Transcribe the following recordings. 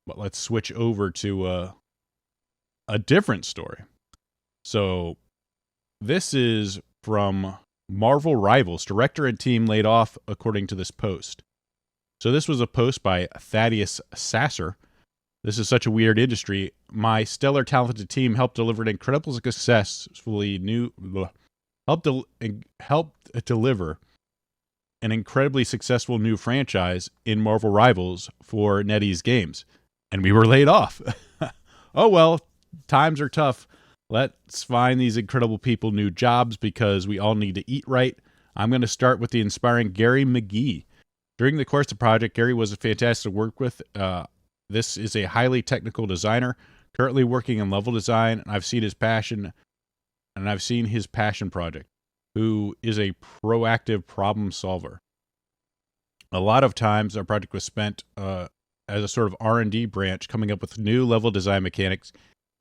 But let's switch over to a different story. So this is from Marvel Rivals. Director and team laid off, according to this post. So this was a post by Thaddeus Sasser. This is such a weird industry. My stellar, talented team helped deliver an incredible successfully helped deliver an incredibly successful new franchise in Marvel Rivals for NetEase Games, and we were laid off. Oh well, times are tough. Let's find these incredible people new jobs because we all need to eat right. I'm going to start with the inspiring Gary McGee. During the course of the project, Gary was fantastic to work with. This is a highly technical designer, currently working in level design, and I've seen his passion project, who is a proactive problem solver. A lot of times, our project was spent as a sort of R&D branch, coming up with new level design mechanics,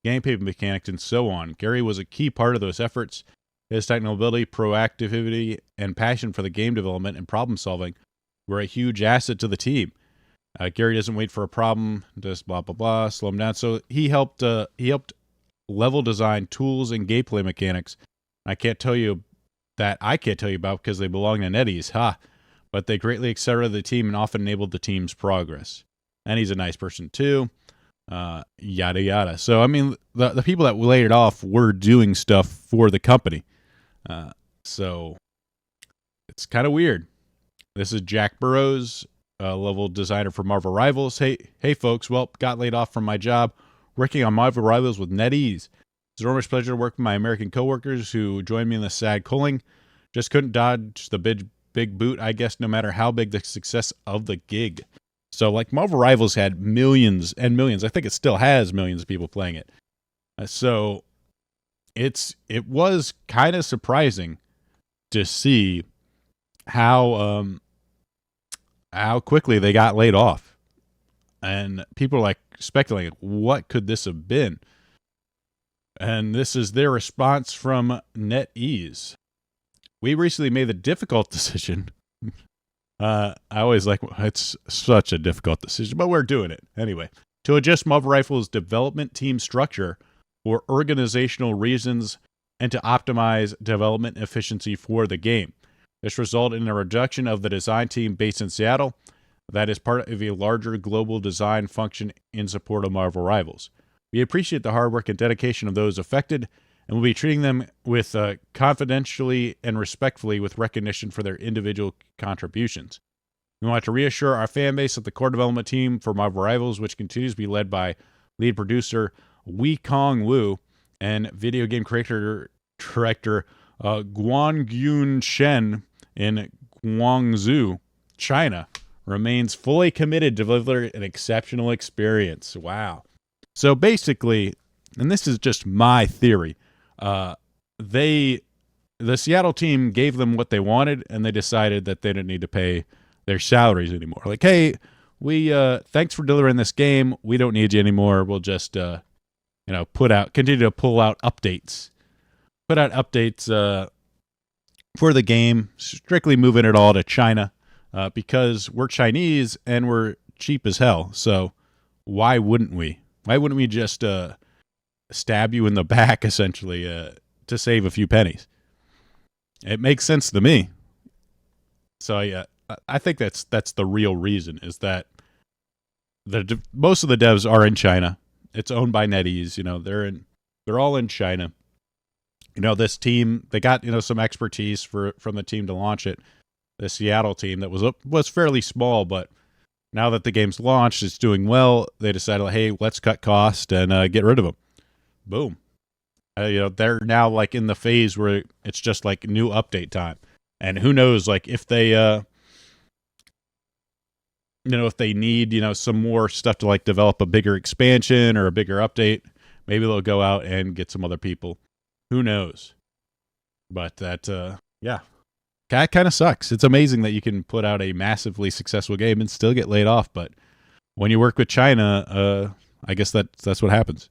gameplay mechanics, and so on. Gary was a key part of those efforts. His technical ability, proactivity, and passion for the game development and problem solving were a huge asset to the team. Gary doesn't wait for a problem, just blah blah blah, slow him down. So he helped level design tools and gameplay mechanics. I can't tell you about because they belong to NetEase, but they greatly accelerated the team and often enabled the team's progress. And he's a nice person too. Yada yada. So I mean, the people that laid it off were doing stuff for the company. So it's kind of weird. This is Jack Burrows, level designer for Marvel Rivals. Hey folks, well, got laid off from my job working on Marvel Rivals with NetEase. It's an enormous pleasure to work with my American coworkers who joined me in the sad culling. Just couldn't dodge the big boot, I guess, no matter how big the success of the gig. So, like, Marvel Rivals had millions and millions. I think it still has millions of people playing it. So it was kind of surprising to see how quickly they got laid off. And people are like speculating, what could this have been? And this is their response from NetEase. We recently made the difficult decision. I always like, it's such a difficult decision, but we're doing it anyway. To adjust Marvel Rifle's development team structure for organizational reasons and to optimize development efficiency for the game. This resulted in a reduction of the design team based in Seattle that is part of a larger global design function in support of Marvel Rivals. We appreciate the hard work and dedication of those affected, and we'll be treating them with confidentially and respectfully with recognition for their individual contributions. We want to reassure our fan base that the core development team for Marvel Rivals, which continues to be led by lead producer Wei Kong Wu and video game director Guangyun Shen in Guangzhou, China, remains fully committed to deliver an exceptional experience. Wow. So basically, and this is just my theory, the Seattle team gave them what they wanted, and they decided that they didn't need to pay their salaries anymore. Like, hey, we thanks for delivering this game. We don't need you anymore. We'll just continue to pull out updates. Put out updates for the game, strictly moving it all to China because we're Chinese and we're cheap as hell. So why wouldn't we? Why wouldn't we just stab you in the back, essentially, to save a few pennies? It makes sense to me. So yeah, I think that's the real reason, is that most of the devs are in China. It's owned by NetEase. You know, they're all in China. You know, this team, they got, some expertise from the team to launch it. The Seattle team that was fairly small, but now that the game's launched, it's doing well. They decided, hey, let's cut cost and get rid of them. Boom. They're now like in the phase where it's just like new update time, and who knows, like if they, if they need, some more stuff to like develop a bigger expansion or a bigger update, maybe they'll go out and get some other people. Who knows? But that kind of sucks. It's amazing that you can put out a massively successful game and still get laid off, but when you work with China, I guess that's what happens.